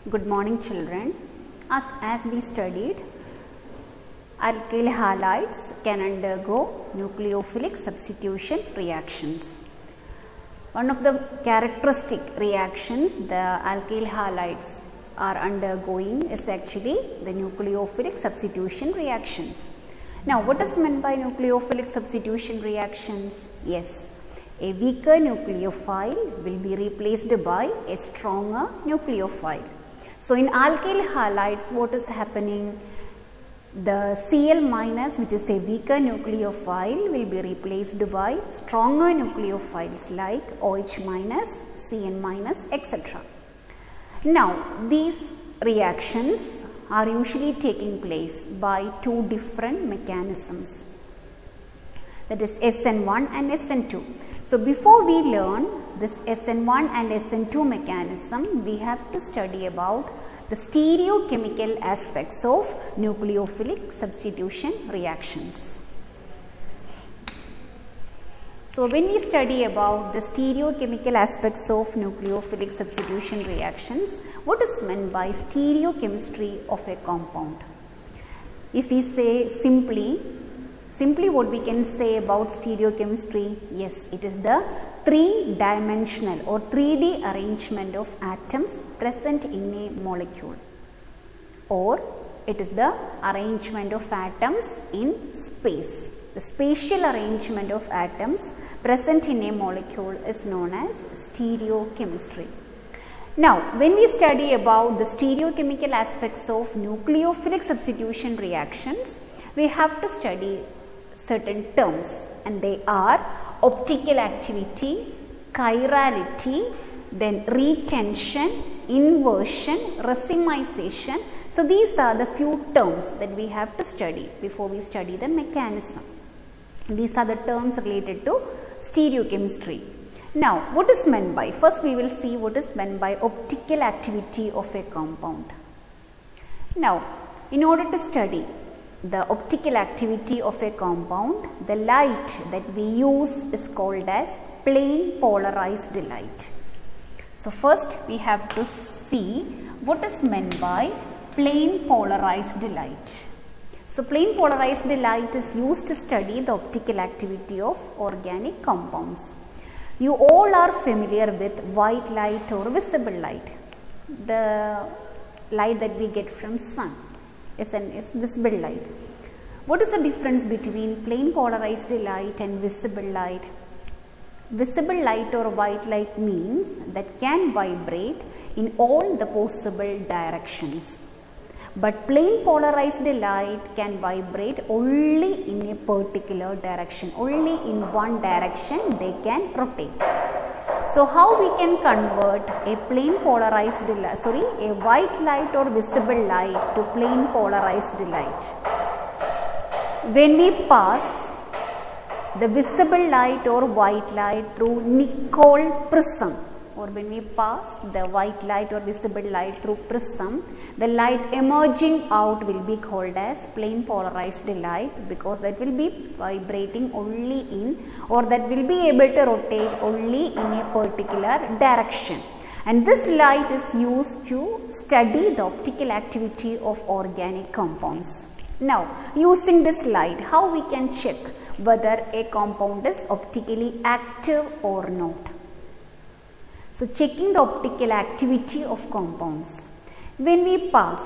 Good morning, children. As we studied, alkyl halides can undergo nucleophilic substitution reactions. One of the characteristic reactions the alkyl halides are undergoing is actually the nucleophilic substitution reactions. Now, what is meant by nucleophilic substitution reactions? Yes, a weaker nucleophile will be replaced by a stronger nucleophile. So, in alkyl halides, what is happening? The Cl minus, which is a weaker nucleophile, will be replaced by stronger nucleophiles like OH minus, Cn minus, etc. Now, these reactions are usually taking place by two different mechanisms, that is SN1 and SN2. So, before we learn this SN1 and SN2 mechanism, we have to study about the stereochemical aspects of nucleophilic substitution reactions. So, when we study about the stereochemical aspects of nucleophilic substitution reactions, what is meant by stereochemistry of a compound? If we say simply what we can say about stereochemistry, yes, it is the three-dimensional or 3D arrangement of atoms present in a molecule, or it is the arrangement of atoms in space. The spatial arrangement of atoms present in a molecule is known as stereochemistry. Now, when we study about the stereochemical aspects of nucleophilic substitution reactions, we have to study certain terms, and they are optical activity, chirality, then retention, inversion, racemization. So, these are the few terms that we have to study before we study the mechanism. These are the terms related to stereochemistry. Now, what is meant by? First, we will see what is meant by optical activity of a compound. Now, in order to study the optical activity of a compound, the light that we use is called as plane polarized light. So, first we have to see what is meant by plane polarized light. So, plane polarized light is used to study the optical activity of organic compounds. You all are familiar with white light or visible light, the light that we get from sun. SN is visible light. What is the difference between plane polarized light and visible light? Visible light or white light means that can vibrate in all the possible directions. But plane polarized light can vibrate only in a particular direction. Only in one direction they can rotate. So, how we can convert a plane polarized light, a white light or visible light to plane polarized light? When we pass the visible light or white light through Nicol prism, or when we pass the white light or visible light through prism, the light emerging out will be called as plane polarized light, because that will be vibrating only in, or that will be able to rotate only in a particular direction. And this light is used to study the optical activity of organic compounds. Now, using this light, how we can check whether a compound is optically active or not? So, checking the optical activity of compounds. When we pass,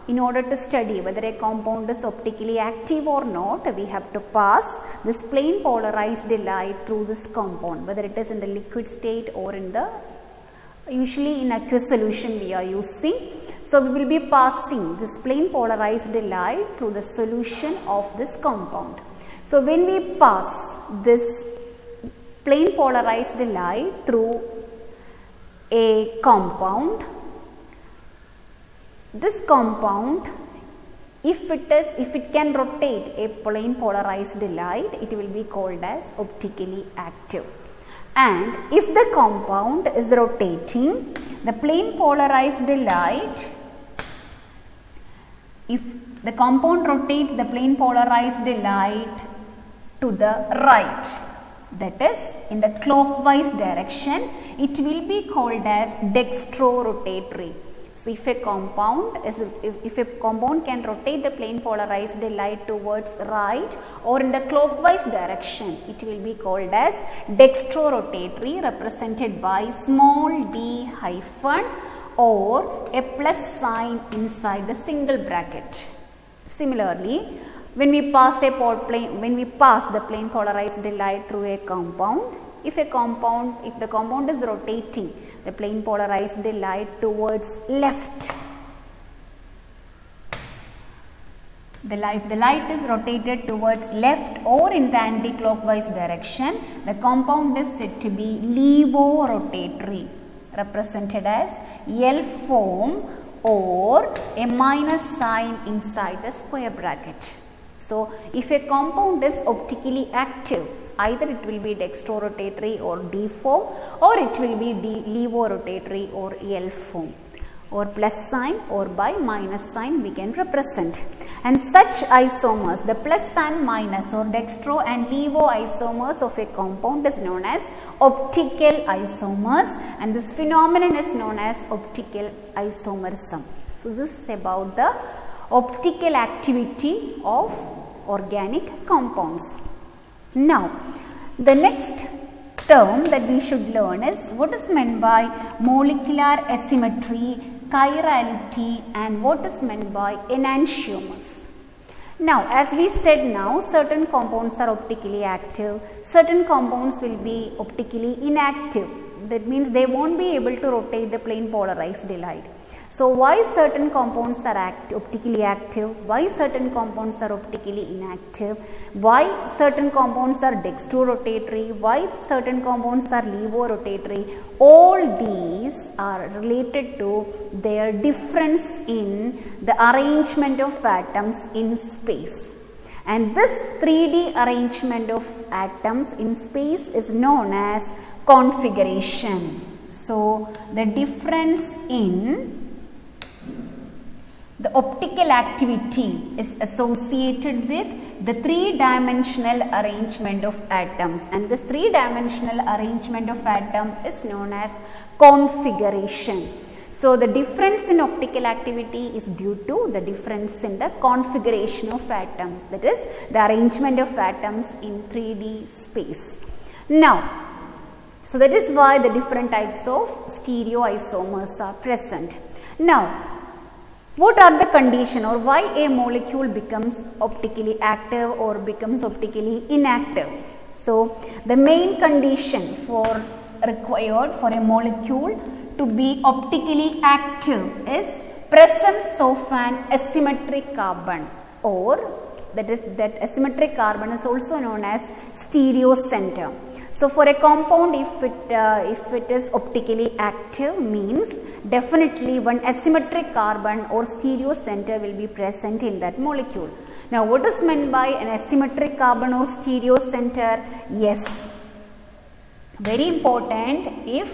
in order to study whether a compound is optically active or not, we have to pass this plane polarized light through this compound, whether it is in the liquid state or in the, usually in aqueous solution we are using. So, we will be passing this plane polarized light through the solution of this compound. So, when we pass this plane polarized light through a compound, this compound, if it can rotate a plane polarized light, it will be called as optically active. And if the compound is rotating the plane polarized light, if the compound rotates the plane polarized light to the right, that is in the clockwise direction, it will be called as dextrorotatory. So if a compound can rotate the plane polarized light towards right or in the clockwise direction, it will be called as dextrorotatory, represented by small d hyphen or a plus sign inside the single bracket. Similarly, when we pass the plane polarized light through a compound, if the compound is rotating the plane polarized light towards left, the light is rotated towards left or in the anti-clockwise direction, the compound is said to be levorotatory, represented as L form or a minus sign inside the square bracket. So if a compound is optically active, either it will be dextrorotatory or D form, or it will be levorotatory or L form, or plus sign or by minus sign we can represent. And such isomers, the plus and minus or dextro and levo isomers of a compound is known as optical isomers, and this phenomenon is known as optical isomerism. So this is about the optical activity of organic compounds. Now, the next term that we should learn is what is meant by molecular asymmetry, chirality, and what is meant by enantiomers. Now, as we said now, certain compounds are optically active, certain compounds will be optically inactive. That means they won't be able to rotate the plane polarized light. So why certain compounds are optically active, why certain compounds are optically inactive, why certain compounds are dextrorotatory, why certain compounds are levorotatory, all these are related to their difference in the arrangement of atoms in space. And this 3D arrangement of atoms in space is known as configuration. So the difference in the optical activity is associated with the three-dimensional arrangement of atoms, and this three-dimensional arrangement of atom is known as configuration. So the difference in optical activity is due to the difference in the configuration of atoms, that is the arrangement of atoms in 3D space. Now, so that is why the different types of stereoisomers are present. Now, what are the conditions, or why a molecule becomes optically active or becomes optically inactive? So the main condition required for a molecule to be optically active is presence of an asymmetric carbon, or that asymmetric carbon is also known as stereocenter. So for a compound, if it is optically active, means definitely one asymmetric carbon or stereocenter will be present in that molecule. Now what is meant by an asymmetric carbon or stereocenter? Yes, very important, if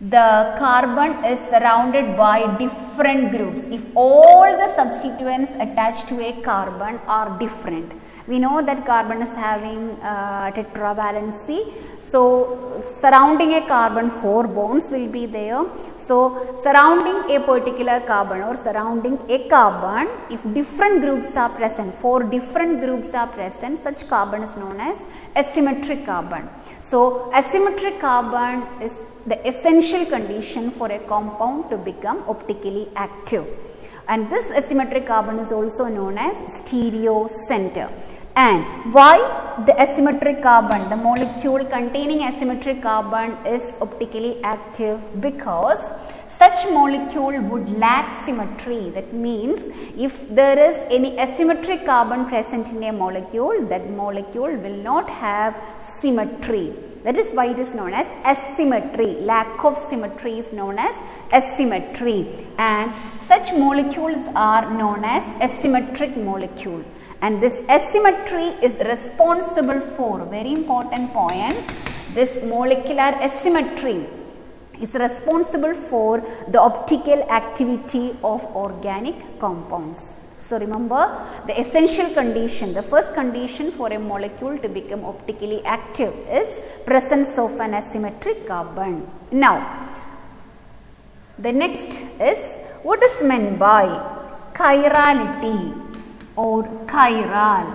the carbon is surrounded by different groups, if all the substituents attached to a carbon are different. We know that carbon is having tetravalency. So surrounding a carbon 4 bonds will be there. So surrounding a particular carbon or surrounding a carbon, if different groups are present, 4 different groups are present, such carbon is known as asymmetric carbon. So asymmetric carbon is the essential condition for a compound to become optically active. And this asymmetric carbon is also known as stereocenter. And why the asymmetric carbon, the molecule containing asymmetric carbon is optically active? Because such molecule would lack symmetry. That means if there is any asymmetric carbon present in a molecule, that molecule will not have symmetry. That is why it is known as asymmetry. Lack of symmetry is known as asymmetry, and such molecules are known as asymmetric molecule. And this asymmetry is responsible for, very important points, this molecular asymmetry is responsible for the optical activity of organic compounds. So remember, the essential condition, the first condition for a molecule to become optically active is presence of an asymmetric carbon. Now, the next is what is meant by chirality or chiral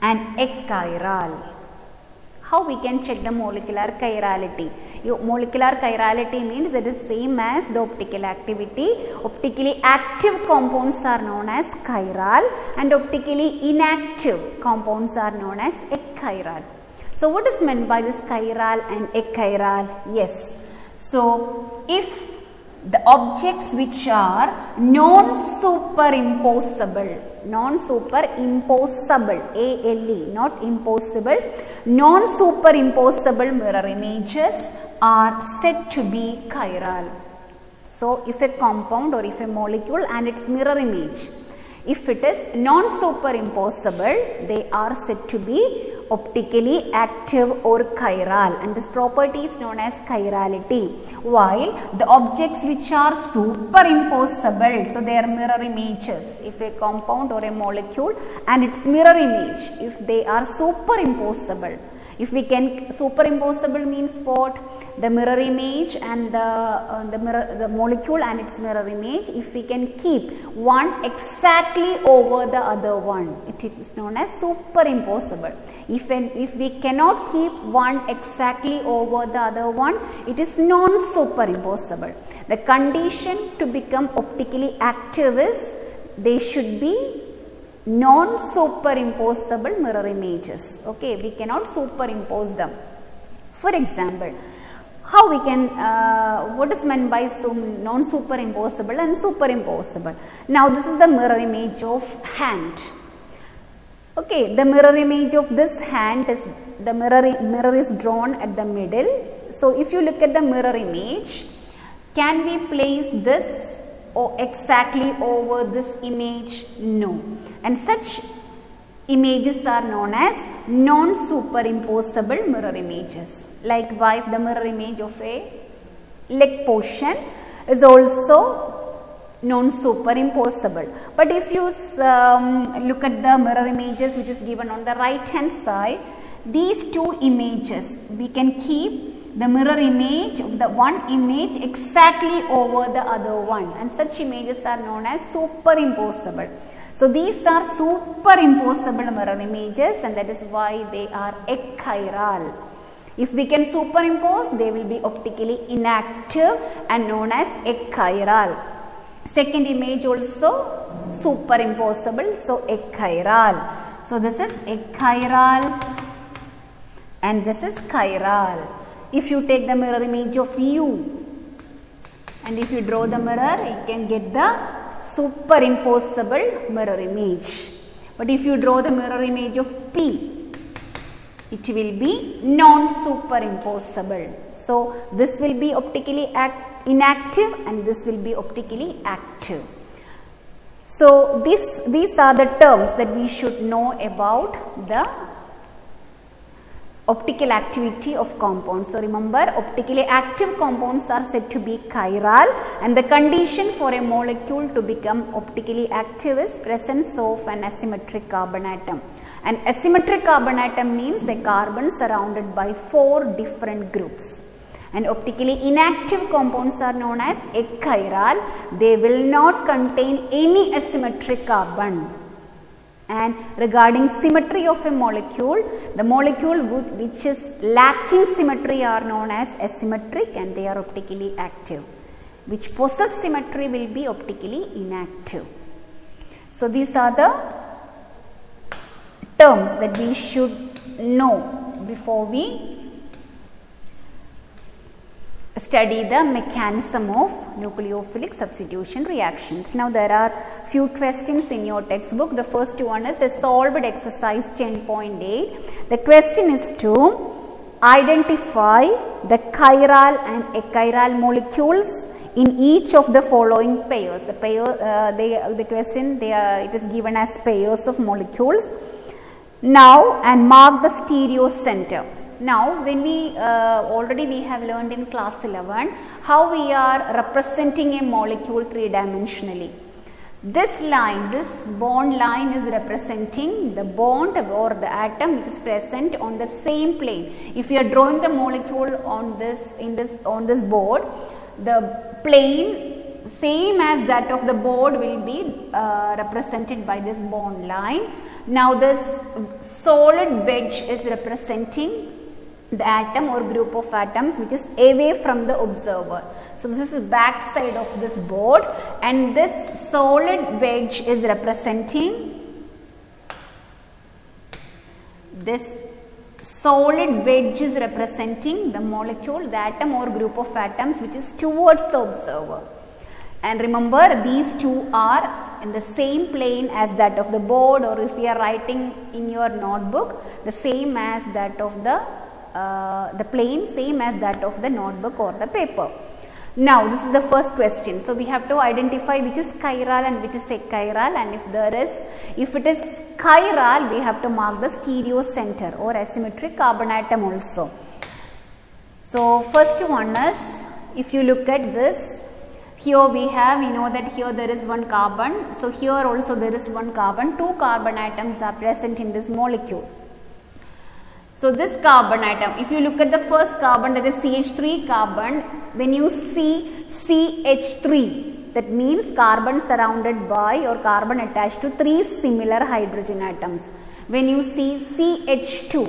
and achiral. How we can check the molecular chirality? Molecular chirality means that is same as the optical activity. Optically active compounds are known as chiral and optically inactive compounds are known as achiral. So what is meant by this chiral and achiral? Yes. So if the objects which are non-superimposable, ALE, not impossible, non-superimposable mirror images are said to be chiral. So if a compound or if a molecule and its mirror image, if it is non-superimposable, they are said to be optically active or chiral, and this property is known as chirality, while the objects which are superimposable to their mirror images, if a compound or a molecule and its mirror image, if they are superimposable, if we can, superimposable means what? The mirror image and the molecule and its mirror image, if we can keep one exactly over the other one, it is known as superimposable. If we cannot keep one exactly over the other one, it is non-superimposable. The condition to become optically active is they should be non-superimposable mirror images. Okay, we cannot superimpose them. For example, how we can, what is meant by non-superimposable and superimposable? Now this is the mirror image of hand. Okay, the mirror image of this hand is, the mirror is drawn at the middle. So if you look at the mirror image, can we place this or exactly over this image? No. And such images are known as non-superimposable mirror images. Likewise, the mirror image of a leg portion is also non-superimposable. But if you look at the mirror images which is given on the right hand side, these two images, we can keep the mirror image, the one image exactly over the other one, and such images are known as superimposable. So these are superimposable mirror images, and that is why they are achiral. If we can superimpose, they will be optically inactive and known as achiral. Second image also superimposable, so achiral. So this is achiral and this is chiral. If you take the mirror image of U and if you draw the mirror, you can get the superimposable mirror image. But if you draw the mirror image of P, it will be non-superimposable. So this will be optically inactive and this will be optically active. So these are the terms that we should know about the optical activity of compounds. So remember, optically active compounds are said to be chiral, and the condition for a molecule to become optically active is presence of an asymmetric carbon atom. An asymmetric carbon atom means a carbon surrounded by 4 different groups. And optically inactive compounds are known as achiral. They will not contain any asymmetric carbon. And regarding symmetry of a molecule, the molecule which is lacking symmetry are known as asymmetric and they are optically active. Which possess symmetry will be optically inactive. So these are the terms that we should know before we study the mechanism of nucleophilic substitution reactions. Now there are few questions in your textbook. The first one is a solved exercise 10.8. The question is to identify the chiral and achiral molecules in each of the following pairs. The pair, the question it is given as pairs of molecules. Now and mark the stereocenter. Now when we already we have learned in class 11 how we are representing a molecule 3-dimensionally. This line, this bond line is representing the bond or the atom which is present on the same plane. If you are drawing the molecule on this board, the plane same as that of the board will be represented by this bond line. Now this solid wedge is representing the atom or group of atoms which is away from the observer. So this is back side of this board, and this solid wedge is representing the molecule, the atom or group of atoms which is towards the observer. And remember, these two are in the same plane as that of the board, or if you are writing in your notebook, the same as that of the plane same as that of the notebook or the paper. Now this is the first question. So we have to identify which is chiral and which is achiral, and if it is chiral, we have to mark the stereo center or asymmetric carbon atom also. So first one is, if you look at this, here we know that here there is one carbon. So here also there is one carbon. Two carbon atoms are present in this molecule. So this carbon atom, if you look at the first carbon, that is CH3 carbon, when you see CH3, that means carbon surrounded by or carbon attached to three similar hydrogen atoms. When you see CH2,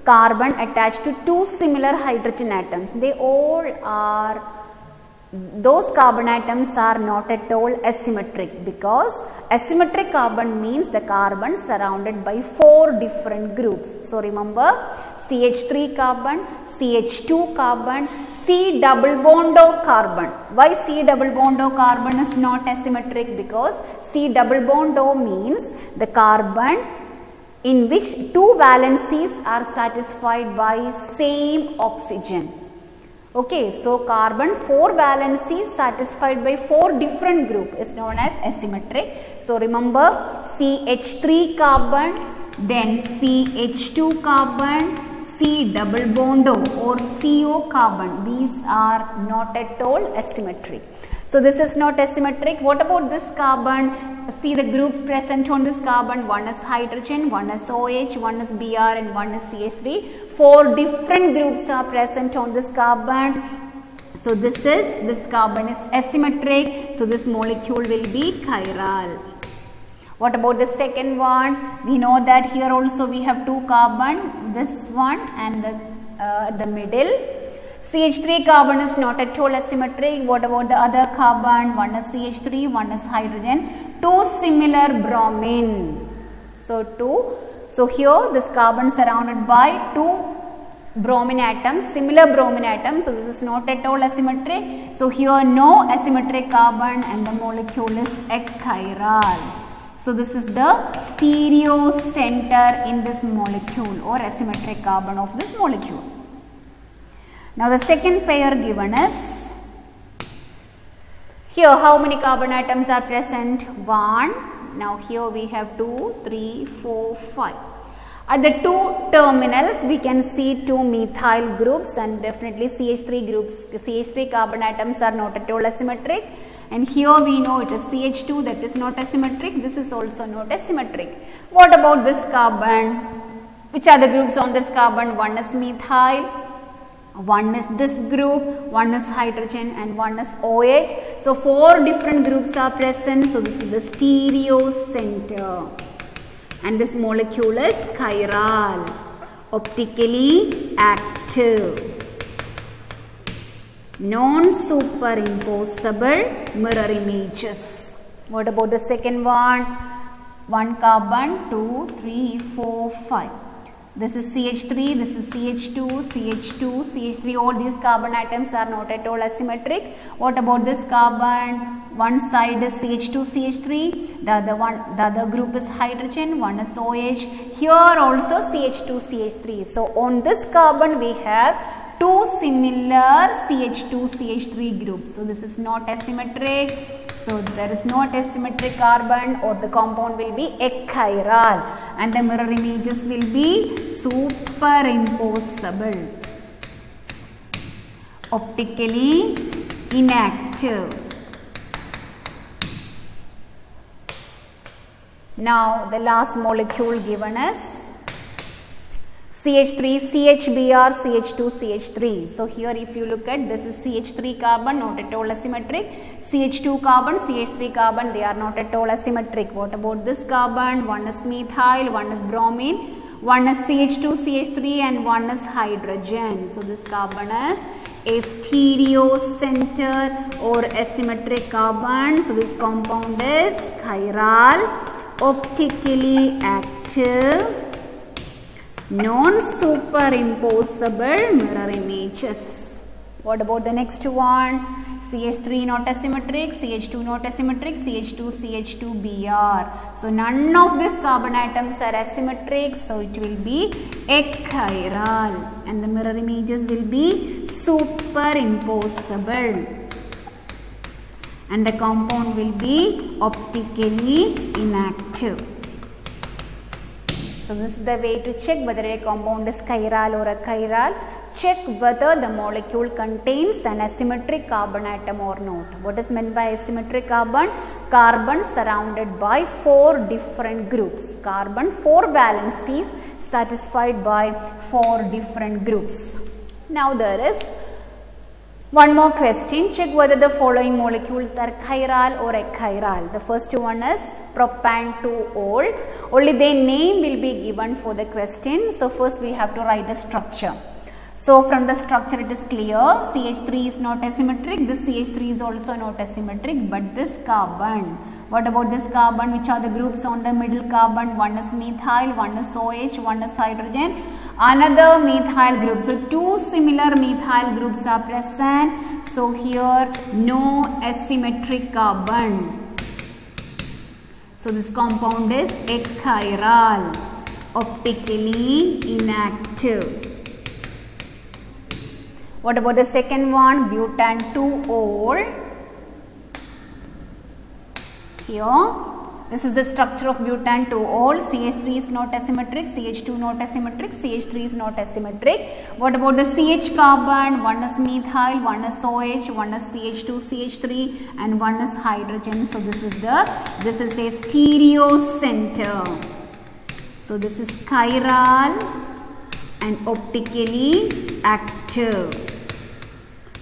carbon attached to two similar hydrogen atoms, those carbon atoms are not at all asymmetric, because asymmetric carbon means the carbon surrounded by four different groups. So remember, CH3 carbon, CH2 carbon, C double bond O carbon. Why C double bond O carbon is not asymmetric? Because C double bond O means the carbon in which two valencies are satisfied by same oxygen. Okay, so carbon 4 valencies satisfied by 4 different groups is known as asymmetric. So remember, CH3 carbon, then CH2 carbon, C double bond O or CO carbon. These are not at all asymmetric. So this is not asymmetric. What about this carbon? See the groups present on this carbon. One is hydrogen, one is OH, one is Br, and one is CH3. 4 different groups are present on this carbon. So this carbon is asymmetric. So this molecule will be chiral. What about the second one? We know that here also we have 2 carbon, this one and the middle. CH3 carbon is not at all asymmetric. What about the other carbon? One is CH3, one is hydrogen. 2 similar bromine. So here this carbon surrounded by 2 bromine atoms, similar bromine atoms. So this is not at all asymmetric. So here no asymmetric carbon and the molecule is achiral. So this is the stereo center in this molecule or asymmetric carbon of this molecule. Now the second pair given is, here how many carbon atoms are present? 1. Now here we have 2, 3, 4, 5. At the 2 terminals we can see 2 methyl groups and definitely CH3 groups. CH3 carbon atoms are not at all asymmetric. And here we know it is CH2, that is not asymmetric. This is also not asymmetric. What about this carbon? Which are the groups on this carbon? One is methyl, one is this group, one is hydrogen and one is OH. So 4 different groups are present. So this is the stereo center. And this molecule is chiral, optically active, non-superimposable mirror images. What about the second one? 1 carbon, 2, 3, 4, 5. This is CH3, this is CH2, CH2, CH3. All these carbon atoms are not at all asymmetric. What about this carbon? One side is CH2, CH3. The other group is hydrogen. One is OH. Here also CH2, CH3. So on this carbon we have 2 similar CH2, CH3 groups. So this is not asymmetric. So there is not asymmetric carbon, or the compound will be achiral and the mirror images will be superimposable, optically inactive, Now the last molecule given is CH3, CHBr, CH2, CH3. So here if you look at, this is CH3 carbon, not at all asymmetric. CH2 carbon, CH3 carbon, they are not at all asymmetric. What about this carbon? One is methyl, one is bromine, one is CH2, CH3 and one is hydrogen. So this carbon is a stereo center or asymmetric carbon. So this compound is chiral, optically active, non-superimposable mirror images. What about the next one? CH3 not asymmetric, CH2 not asymmetric, CH2, CH2Br. So none of these carbon atoms are asymmetric, so it will be achiral and the mirror images will be superimposable and the compound will be optically inactive. So this is the way to check whether a compound is chiral or achiral. Check whether the molecule contains an asymmetric carbon atom or not. What is meant by asymmetric carbon? Carbon surrounded by 4 different groups. Carbon 4 valencies satisfied by 4 different groups. Now there is one more question. Check whether the following molecules are chiral or achiral. The first one is propan-2-ol. Only their name will be given for the question. So first we have to write the structure. So from the structure it is clear, CH3 is not asymmetric, this CH3 is also not asymmetric, but this carbon. What about this carbon? Which are the groups on the middle carbon? One is methyl, one is OH, one is hydrogen, another methyl group. So 2 similar methyl groups are present. So here no asymmetric carbon. So this compound is achiral, optically inactive. What about the second one? Butan-2-ol. Here, this is the structure of butan-2-ol. CH3 is not asymmetric, CH2 not asymmetric, CH3 is not asymmetric. What about the CH carbon? One is methyl, one is OH, one is CH2, CH3 and one is hydrogen. So this is a stereo center. So this is chiral and optically active.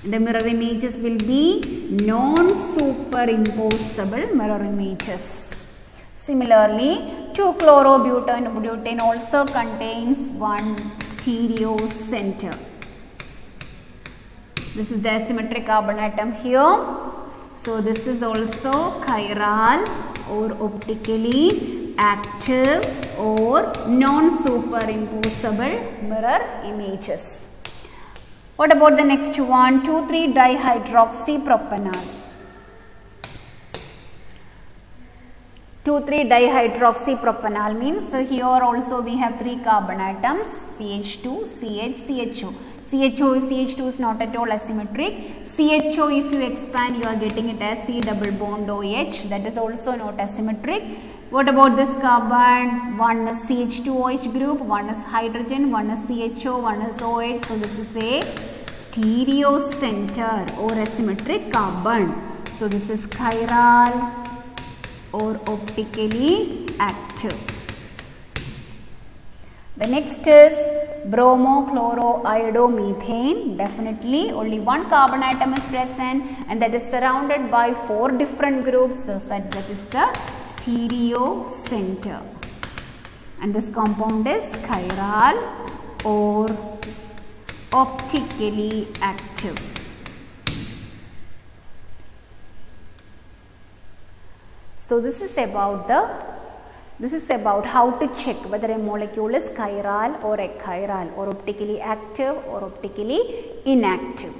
The mirror images will be non-superimposable mirror images. Similarly, 2-chlorobutane also contains one stereo center. This is the asymmetric carbon atom here. So this is also chiral or optically active or non-superimposable mirror images. What about the next one? 2,3-dihydroxypropanol. 2,3-dihydroxypropanol means here also we have 3 carbon atoms, CH2, CH, CHO. CH2 is not at all asymmetric. CHO, if you expand, you are getting it as C double bond OH. That is also not asymmetric. What about this carbon? One is CH2OH group, one is hydrogen, one is CHO, one is OH. So this is a stereo center or asymmetric carbon. So this is chiral or optically active. The next is bromochloroiodomethane. Definitely only one carbon atom is present and that is surrounded by 4 different groups. So that is the stereo center. And this compound is chiral or optically active. So this is about how to check whether a molecule is chiral or achiral or optically active or optically inactive.